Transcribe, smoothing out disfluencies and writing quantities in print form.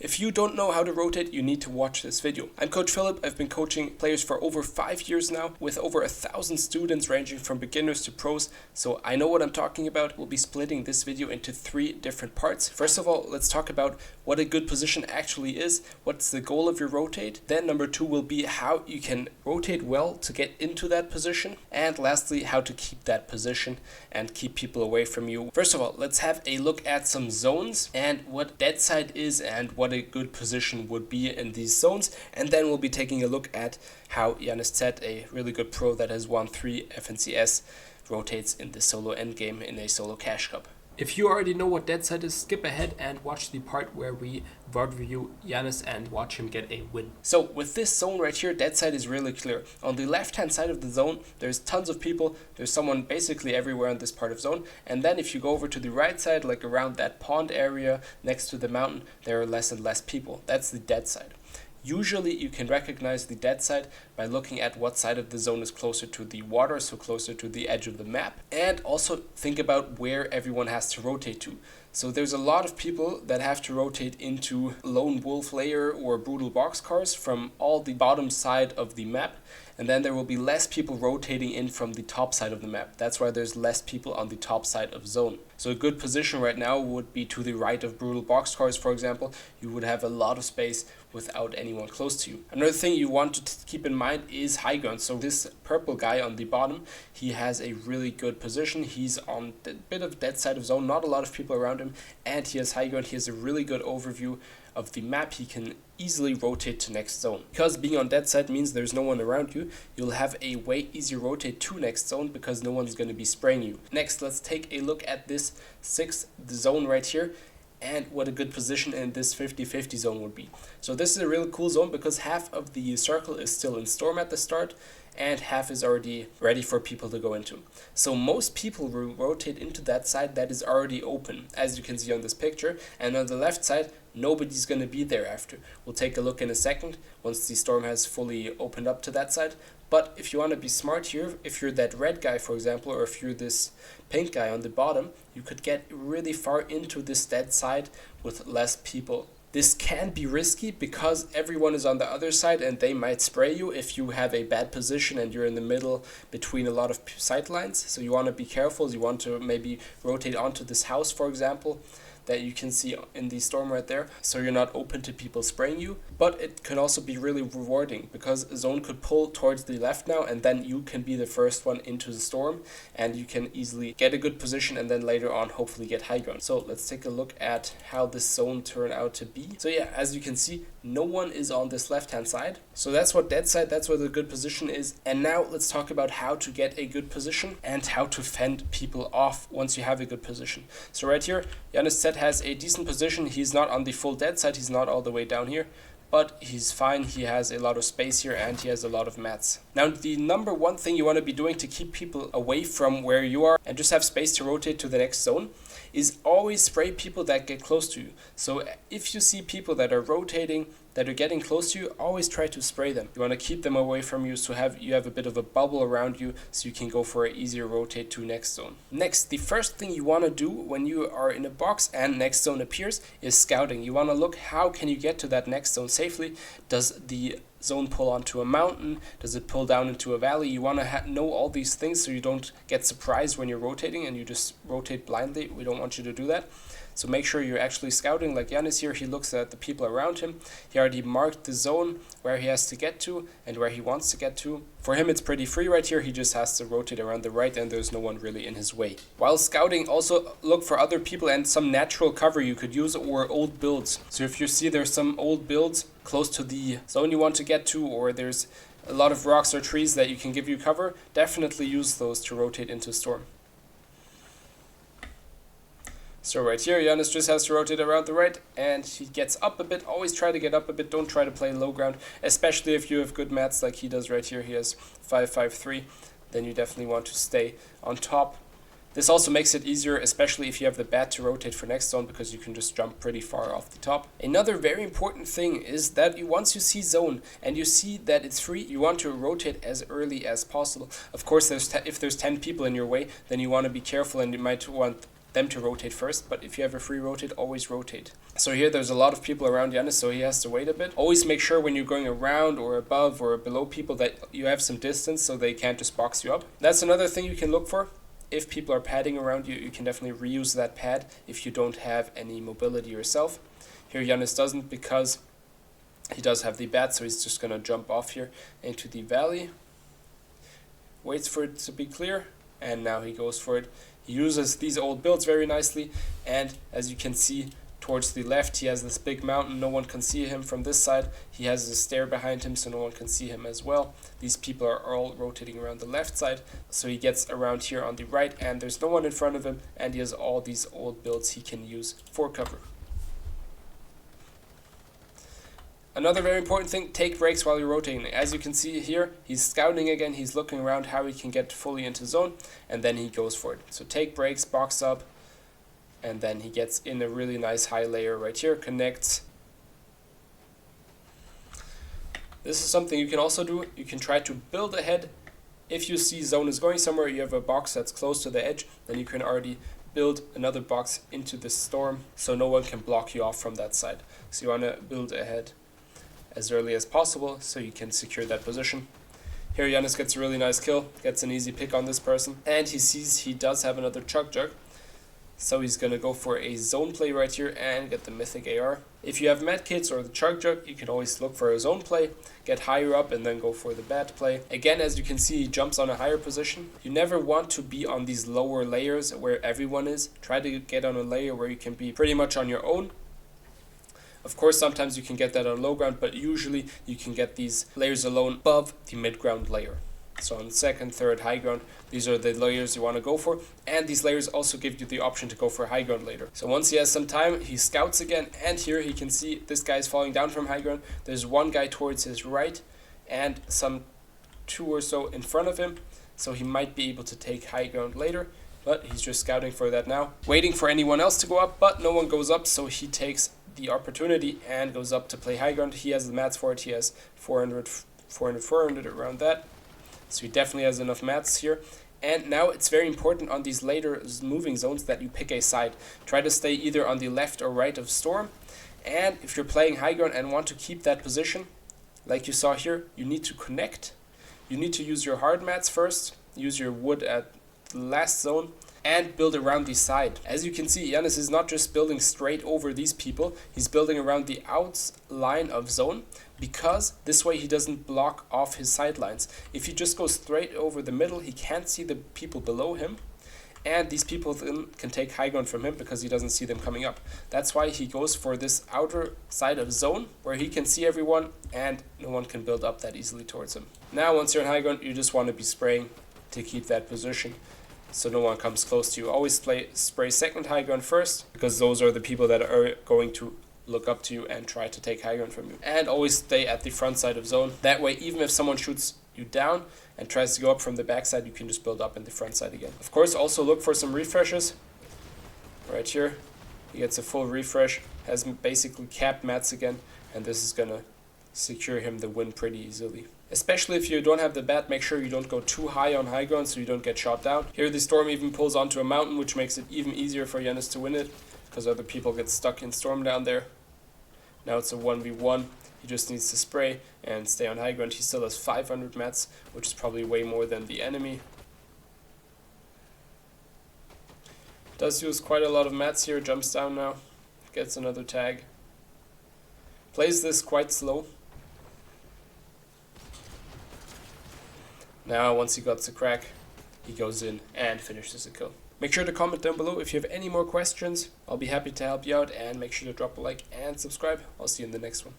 If you don't know how to rotate, you need to watch this video. I'm Coach Philip. I've been coaching players for over 5 years now with over 1,000 students ranging from beginners to pros, so I know what I'm talking about. We'll be splitting this video into 3 different parts. First of all, let's talk about what a good position actually is, what's the goal of your rotate. Then number 2 will be how you can rotate well to get into that position. And lastly, how to keep that position and keep people away from you. First of all, let's have a look at some zones and what Deadside is and what a good position would be in these zones. And then we'll be taking a look at how JannisZ, a really good pro that has won 3 FNCS, rotates in the solo endgame in a solo cash cup. If you already know what Deadside is, skip ahead and watch the part where we VOD review JannisZ and watch him get a win. So with this zone right here, Deadside is really clear. On the left hand side of the zone, there's tons of people. There's someone basically everywhere in this part of zone. And then if you go over to the right side, like around that pond area next to the mountain, there are less and less people. That's the Deadside. Usually you can recognize the Deadside by looking at what side of the zone is closer to the water, so closer to the edge of the map. And also think about where everyone has to rotate to. So there's a lot of people that have to rotate into Lone Wolf Lair or Brutal Boxcars from all the bottom side of the map. And then there will be less people rotating in from the top side of the map. That's why there's less people on the top side of zone. So a good position right now would be to the right of Brutal Boxcars, for example. You would have a lot of space without anyone close to you. Another thing you want to keep in mind is high ground. So this purple guy on the bottom, he has a really good position. He's on a bit of dead side of zone, not a lot of people around him, and he has high ground. He has a really good overview of the map. He can easily rotate to next zone. Because being on dead side means there's no one around you, you'll have a way easier rotate to next zone because no one's going to be spraying you. Next, let's take a look at this 6th zone right here and what a good position in this 50-50 zone would be. So this is a really cool zone because half of the circle is still in storm at the start and half is already ready for people to go into. So most people will rotate into that side that is already open, as you can see on this picture, and on the left side nobody's going to be there after. We'll take a look in a second once the storm has fully opened up to that side. But if you want to be smart here, if you're that red guy, for example, or if you're this pink guy on the bottom, you could get really far into this dead side with less people. This can be risky because everyone is on the other side and they might spray you if you have a bad position and you're in the middle between a lot of sight lines. So you want to be careful. You want to maybe rotate onto this house, for example, that you can see in the storm right there, so you're not open to people spraying you. But it can also be really rewarding because zone could pull towards the left now, and then you can be the first one into the storm and you can easily get a good position and then later on hopefully get high ground. So let's take a look at how this zone turned out to be. So yeah, as you can see, no one is on this left hand side. So that's what Deadside, that's what a good position is. And now let's talk about how to get a good position and how to fend people off once you have a good position. So right here, JannisZ has a decent position. He's not on the full Deadside, he's not all the way down here, but he's fine. He has a lot of space here and he has a lot of mats. Now the number one thing you want to be doing to keep people away from where you are and just have space to rotate to the next zone is always spray people that get close to you. So if you see people that are rotating, that are getting close to you, always try to spray them. You want to keep them away from you so you have a bit of a bubble around you so you can go for an easier rotate to next zone. Next, the first thing you want to do when you are in a box and next zone appears is scouting. You want to look how can you get to that next zone safely. Does the zone pull onto a mountain? Does it pull down into a valley? You want to know all these things so you don't get surprised when you're rotating and you just rotate blindly. We don't want you to do that. So make sure you're actually scouting. Like JannisZ here, he looks at the people around him. He already marked the zone where he has to get to and where he wants to get to. For him, it's pretty free right here. He just has to rotate around the right and there's no one really in his way. While scouting, also look for other people and some natural cover you could use or old builds. So if you see there's some old builds close to the zone you want to get to, or there's a lot of rocks or trees that you can give you cover, definitely use those to rotate into storm. So right here, JannisZ just has to rotate around the right and he gets up a bit. Always try to get up a bit. Don't try to play low ground, especially if you have good mats like he does right here. He has 5-5-3. Then you definitely want to stay on top. This also makes it easier, especially if you have the bat to rotate for next zone, because you can just jump pretty far off the top. Another very important thing is that once you see zone and you see that it's free, you want to rotate as early as possible. Of course, if there's 10 people in your way, then you want to be careful and you might want them to rotate first, but if you have a free rotate, always rotate. So here there's a lot of people around JannisZ, so he has to wait a bit. Always make sure when you're going around or above or below people that you have some distance so they can't just box you up. That's another thing you can look for. If people are padding around you, you can definitely reuse that pad if you don't have any mobility yourself. Here JannisZ doesn't because he does have the bat, so he's just going to jump off here into the valley. Waits for it to be clear, and now he goes for it. He uses these old builds very nicely, and as you can see towards the left, he has this big mountain. No one can see him from this side. He has a stair behind him, so no one can see him as well. These people are all rotating around the left side, so he gets around here on the right, and there's no one in front of him, and he has all these old builds he can use for cover. Another very important thing, take breaks while you're rotating. As you can see here, he's scouting again, he's looking around how he can get fully into zone, and then he goes for it. So take breaks, box up, and then he gets in a really nice high layer right here, connects. This is something you can also do. You can try to build ahead. If you see zone is going somewhere, you have a box that's close to the edge, then you can already build another box into the storm so no one can block you off from that side. So you want to build ahead as early as possible so you can secure that position. Here JannisZ gets a really nice kill, gets an easy pick on this person, and he sees he does have another Chug Jug, so he's going to go for a zone play right here and get the mythic AR. If you have medkits or the Chug Jug, you can always look for a zone play, get higher up and then go for the bat play. Again, as you can see, he jumps on a higher position. You never want to be on these lower layers where everyone is. Try to get on a layer where you can be pretty much on your own. Of course, sometimes you can get that on low ground, but usually you can get these layers alone above the mid-ground layer. So on second, third, high ground, these are the layers you want to go for. And these layers also give you the option to go for high ground later. So once he has some time, he scouts again. And here he can see this guy is falling down from high ground. There's one guy towards his right and some two or so in front of him. So he might be able to take high ground later. But he's just scouting for that now. Waiting for anyone else to go up, but no one goes up. So he takes the opportunity and goes up to play high ground. He has the mats for it. He has 400 around that. So he definitely has enough mats here. And now it's very important on these later moving zones that you pick a side. Try to stay either on the left or right of storm. And if you're playing high ground and want to keep that position, like you saw here, you need to connect. You need to use your hard mats first. Use your wood at the last zone. And build around the side. As you can see, JannisZ is not just building straight over these people, he's building around the outline of zone, because this way he doesn't block off his sidelines. If he just goes straight over the middle, he can't see the people below him, and these people then can take high ground from him because he doesn't see them coming up. That's why he goes for this outer side of zone, where he can see everyone, and no one can build up that easily towards him. Now once you're in high ground, you just want to be spraying to keep that position, so no one comes close to you. Always spray second high ground first, because those are the people that are going to look up to you and try to take high ground from you. And always stay at the front side of zone. That way, even if someone shoots you down and tries to go up from the back side, you can just build up in the front side again. Of course, also look for some refreshes. Right here, he gets a full refresh, has basically capped mats again, and this is gonna secure him the win pretty easily. Especially if you don't have the bat, make sure you don't go too high on high ground so you don't get shot down. Here the storm even pulls onto a mountain, which makes it even easier for JannisZ to win it, because other people get stuck in storm down there. Now it's a 1v1. He just needs to spray and stay on high ground. He still has 500 mats, which is probably way more than the enemy. Does use quite a lot of mats here, jumps down now, gets another tag. Plays this quite slow. Now once he got the crack, he goes in and finishes the kill. Make sure to comment down below if you have any more questions. I'll be happy to help you out, and make sure to drop a like and subscribe. I'll see you in the next one.